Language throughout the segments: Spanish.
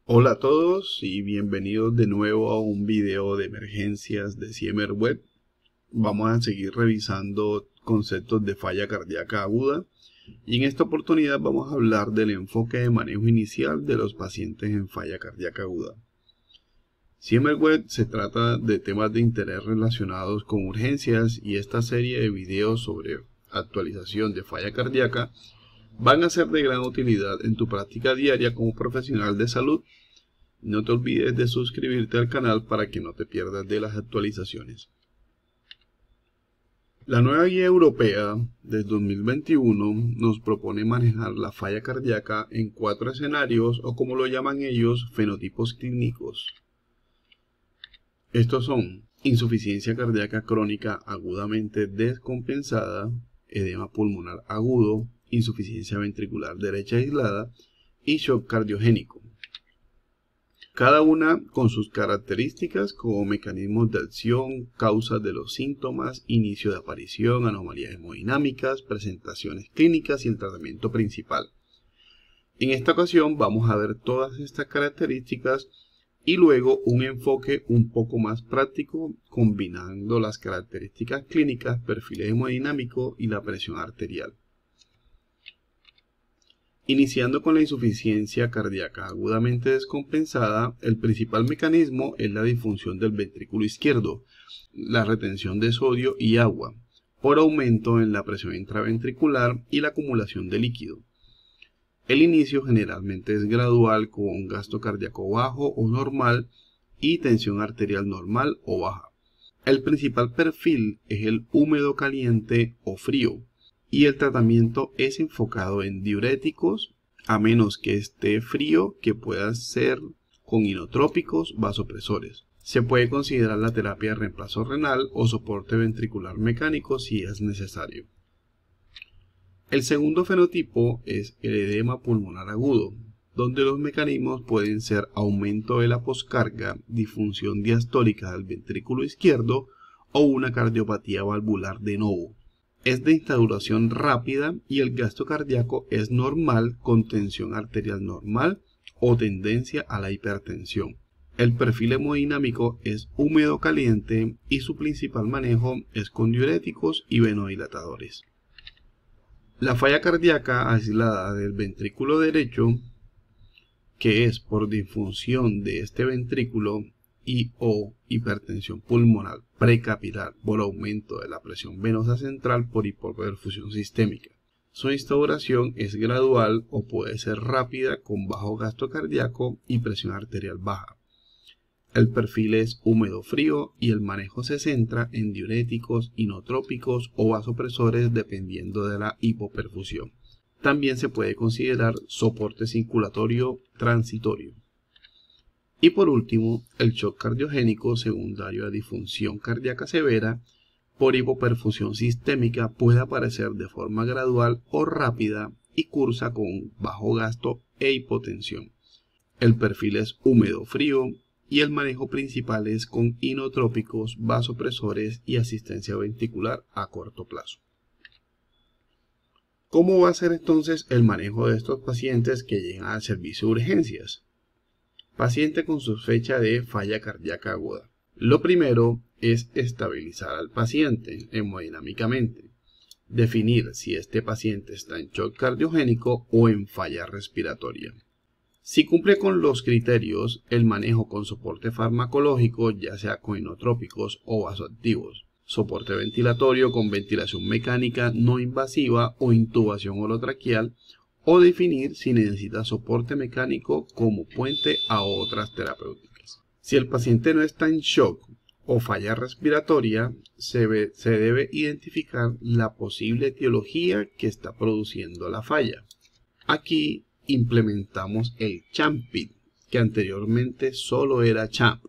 Hola a todos y bienvenidos de nuevo a un video de emergencias de CMR Web. Vamos a seguir revisando conceptos de falla cardíaca aguda y en esta oportunidad vamos a hablar del enfoque de manejo inicial de los pacientes en falla cardíaca aguda. CMR Web se trata de temas de interés relacionados con urgencias y esta serie de videos sobre actualización de falla cardíaca van a ser de gran utilidad en tu práctica diaria como profesional de salud. No te olvides de suscribirte al canal para que no te pierdas de las actualizaciones. La nueva guía europea de 2021 nos propone manejar la falla cardíaca en 4 escenarios o, como lo llaman ellos, fenotipos clínicos. Estos son insuficiencia cardíaca crónica agudamente descompensada, edema pulmonar agudo, insuficiencia ventricular derecha aislada y shock cardiogénico. Cada una con sus características como mecanismos de acción, causas de los síntomas, inicio de aparición, anomalías hemodinámicas, presentaciones clínicas y el tratamiento principal. En esta ocasión vamos a ver todas estas características y luego un enfoque un poco más práctico combinando las características clínicas, perfil hemodinámico y la presión arterial. Iniciando con la insuficiencia cardíaca agudamente descompensada, el principal mecanismo es la disfunción del ventrículo izquierdo, la retención de sodio y agua, por aumento en la presión intraventricular y la acumulación de líquido. El inicio generalmente es gradual con un gasto cardíaco bajo o normal y tensión arterial normal o baja. El principal perfil es el húmedo caliente o frío. Y el tratamiento es enfocado en diuréticos, a menos que esté frío, que pueda ser con inotrópicos, vasopresores. Se puede considerar la terapia de reemplazo renal o soporte ventricular mecánico si es necesario. El segundo fenotipo es el edema pulmonar agudo, donde los mecanismos pueden ser aumento de la poscarga, disfunción diastólica del ventrículo izquierdo o una cardiopatía valvular de novo. Es de instauración rápida y el gasto cardíaco es normal con tensión arterial normal o tendencia a la hipertensión. El perfil hemodinámico es húmedo caliente y su principal manejo es con diuréticos y venodilatadores. La falla cardíaca aislada del ventrículo derecho, que es por disfunción de este ventrículo y o hipertensión pulmonar precapilar por aumento de la presión venosa central por hipoperfusión sistémica. Su instauración es gradual o puede ser rápida con bajo gasto cardíaco y presión arterial baja. El perfil es húmedo frío y el manejo se centra en diuréticos, inotrópicos o vasopresores dependiendo de la hipoperfusión. También se puede considerar soporte circulatorio transitorio. Y por último, el shock cardiogénico secundario a disfunción cardíaca severa por hipoperfusión sistémica puede aparecer de forma gradual o rápida y cursa con bajo gasto e hipotensión. El perfil es húmedo-frío y el manejo principal es con inotrópicos, vasopresores y asistencia ventricular a corto plazo. ¿Cómo va a ser entonces el manejo de estos pacientes que llegan al servicio de urgencias? Paciente con sospecha de falla cardíaca aguda. Lo primero es estabilizar al paciente hemodinámicamente. Definir si este paciente está en shock cardiogénico o en falla respiratoria. Si cumple con los criterios, el manejo con soporte farmacológico, ya sea con inotrópicos o vasoactivos. Soporte ventilatorio con ventilación mecánica no invasiva o intubación orotraqueal, o definir si necesita soporte mecánico como puente a otras terapéuticas. Si el paciente no está en shock o falla respiratoria, se debe identificar la posible etiología que está produciendo la falla. Aquí implementamos el CHAMP-PIT, que anteriormente solo era CHAMP.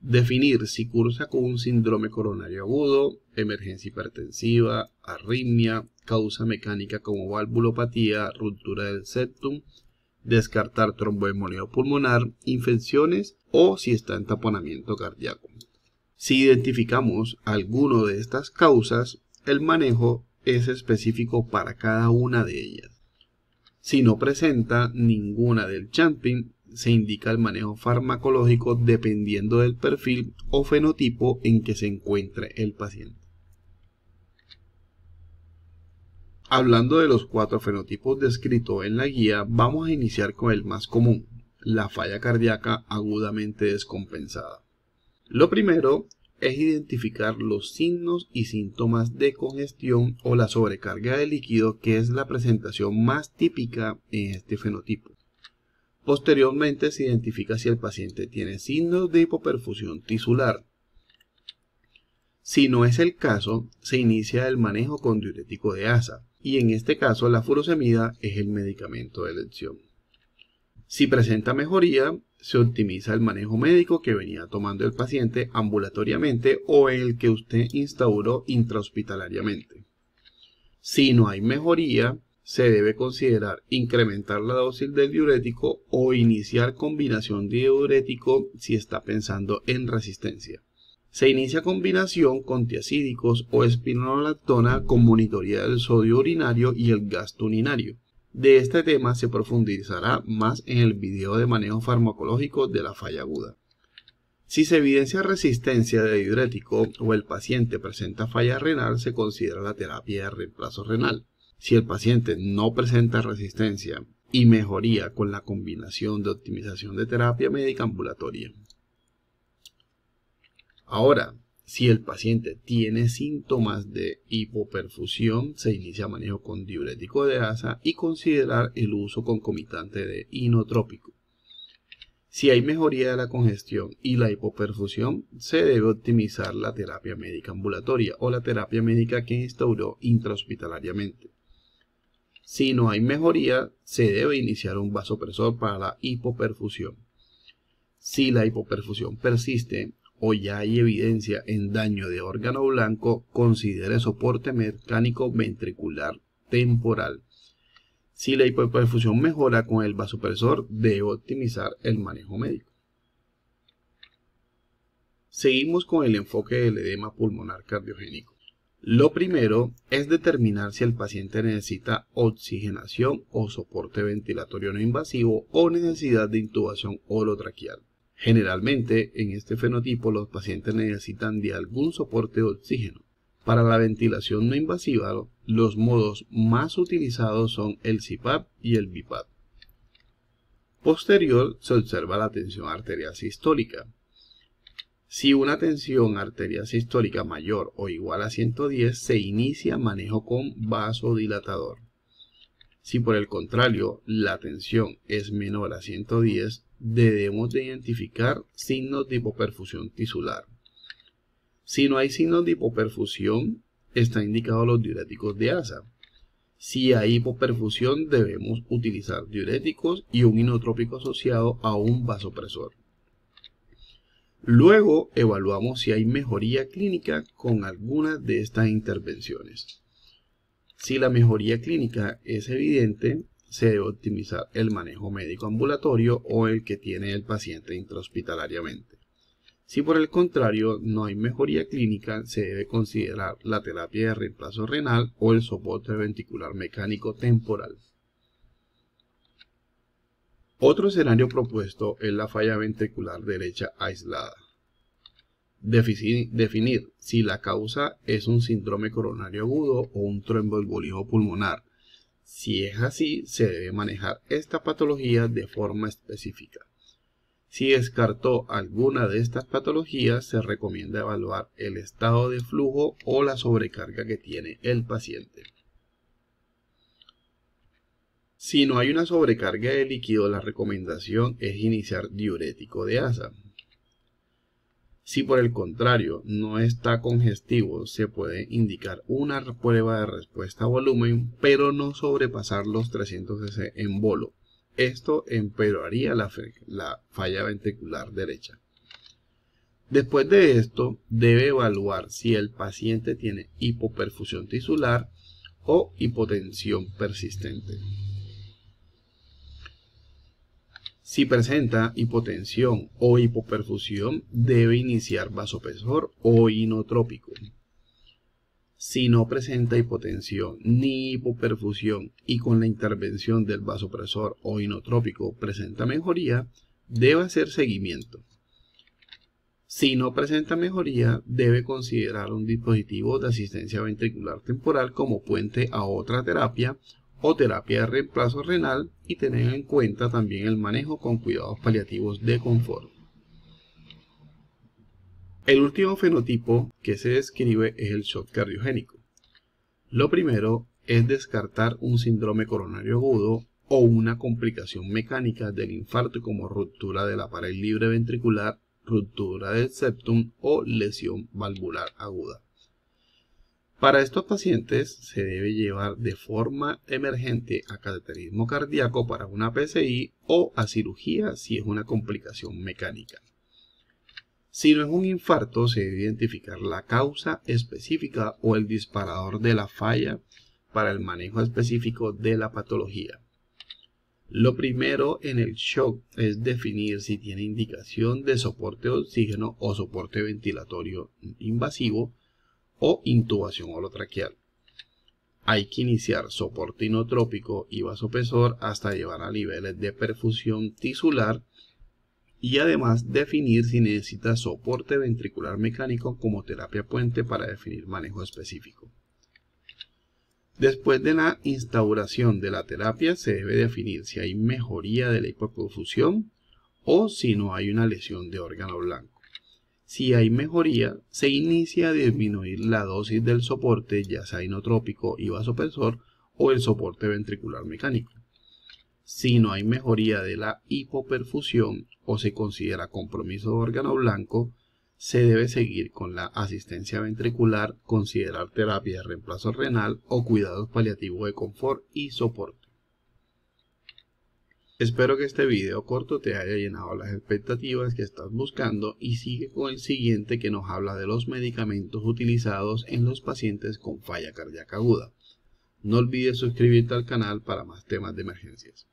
Definir si cursa con un síndrome coronario agudo, emergencia hipertensiva, arritmia, causa mecánica como valvulopatía, ruptura del septum, descartar tromboembolía pulmonar, infecciones o si está en taponamiento cardíaco. Si identificamos alguno de estas causas, el manejo es específico para cada una de ellas. Si no presenta ninguna del CHAMP-PIT, se indica el manejo farmacológico dependiendo del perfil o fenotipo en que se encuentre el paciente. Hablando de los 4 fenotipos descritos en la guía, vamos a iniciar con el más común, la falla cardíaca agudamente descompensada. Lo primero es identificar los signos y síntomas de congestión o la sobrecarga de líquido, que es la presentación más típica en este fenotipo. Posteriormente se identifica si el paciente tiene signos de hipoperfusión tisular. Si no es el caso, se inicia el manejo con diurético de asa, y en este caso la furosemida es el medicamento de elección. Si presenta mejoría, se optimiza el manejo médico que venía tomando el paciente ambulatoriamente o el que usted instauró intrahospitalariamente. Si no hay mejoría, se debe considerar incrementar la dosis del diurético o iniciar combinación de diurético si está pensando en resistencia. Se inicia combinación con tiacídicos o espironolactona con monitoría del sodio urinario y el gasto urinario. De este tema se profundizará más en el video de manejo farmacológico de la falla aguda. Si se evidencia resistencia de diurético o el paciente presenta falla renal, se considera la terapia de reemplazo renal. Si el paciente no presenta resistencia y mejoría con la combinación de optimización de terapia médica ambulatoria. Ahora, si el paciente tiene síntomas de hipoperfusión, se inicia manejo con diurético de asa y considerar el uso concomitante de inotrópico. Si hay mejoría de la congestión y la hipoperfusión, se debe optimizar la terapia médica ambulatoria o la terapia médica que instauró intrahospitalariamente. Si no hay mejoría, se debe iniciar un vasopresor para la hipoperfusión. Si la hipoperfusión persiste o ya hay evidencia en daño de órgano blanco, considere soporte mecánico ventricular temporal. Si la hipoperfusión mejora con el vasopresor, debe optimizar el manejo médico. Seguimos con el enfoque del edema pulmonar cardiogénico. Lo primero es determinar si el paciente necesita oxigenación o soporte ventilatorio no invasivo o necesidad de intubación orotraqueal. Generalmente, en este fenotipo, los pacientes necesitan de algún soporte de oxígeno. Para la ventilación no invasiva, los modos más utilizados son el CPAP y el BiPAP. Posterior, se observa la tensión arterial sistólica. Si una tensión arterial sistólica mayor o igual a 110, se inicia manejo con vasodilatador. Si por el contrario, la tensión es menor a 110, debemos de identificar signos de hipoperfusión tisular. Si no hay signos de hipoperfusión, están indicados los diuréticos de asa. Si hay hipoperfusión, debemos utilizar diuréticos y un inotrópico asociado a un vasopresor. Luego evaluamos si hay mejoría clínica con alguna de estas intervenciones. Si la mejoría clínica es evidente, se debe optimizar el manejo médico ambulatorio o el que tiene el paciente intrahospitalariamente. Si por el contrario no hay mejoría clínica, se debe considerar la terapia de reemplazo renal o el soporte ventricular mecánico temporal. Otro escenario propuesto es la falla ventricular derecha aislada. Definir si la causa es un síndrome coronario agudo o un tromboembolismo pulmonar. Si es así, se debe manejar esta patología de forma específica. Si descartó alguna de estas patologías, se recomienda evaluar el estado de flujo o la sobrecarga que tiene el paciente. Si no hay una sobrecarga de líquido, la recomendación es iniciar diurético de asa. Si por el contrario no está congestivo, se puede indicar una prueba de respuesta a volumen, pero no sobrepasar los 300 cc en bolo. Esto empeoraría la falla ventricular derecha. Después de esto, debe evaluar si el paciente tiene hipoperfusión tisular o hipotensión persistente. Si presenta hipotensión o hipoperfusión, debe iniciar vasopresor o inotrópico. Si no presenta hipotensión ni hipoperfusión y con la intervención del vasopresor o inotrópico presenta mejoría, debe hacer seguimiento. Si no presenta mejoría, debe considerar un dispositivo de asistencia ventricular temporal como puente a otra terapia o terapia de reemplazo renal y tener en cuenta también el manejo con cuidados paliativos de confort. El último fenotipo que se describe es el shock cardiogénico. Lo primero es descartar un síndrome coronario agudo o una complicación mecánica del infarto como ruptura de la pared libre ventricular, ruptura del septum o lesión valvular aguda. Para estos pacientes se debe llevar de forma emergente a cateterismo cardíaco para una PCI o a cirugía si es una complicación mecánica. Si no es un infarto, se debe identificar la causa específica o el disparador de la falla para el manejo específico de la patología. Lo primero en el shock es definir si tiene indicación de soporte de oxígeno o soporte ventilatorio invasivo o intubación orotraqueal. Hay que iniciar soporte inotrópico y vasopresor hasta llevar a niveles de perfusión tisular y además definir si necesita soporte ventricular mecánico como terapia puente para definir manejo específico. Después de la instauración de la terapia se debe definir si hay mejoría de la hipoperfusión o si no hay una lesión de órgano blanco. Si hay mejoría, se inicia a disminuir la dosis del soporte, ya sea inotrópico y vasopresor o el soporte ventricular mecánico. Si no hay mejoría de la hipoperfusión o se considera compromiso de órgano blanco, se debe seguir con la asistencia ventricular, considerar terapia de reemplazo renal o cuidados paliativos de confort y soporte. Espero que este video corto te haya llenado las expectativas que estás buscando y sigue con el siguiente que nos habla de los medicamentos utilizados en los pacientes con falla cardíaca aguda. No olvides suscribirte al canal para más temas de emergencias.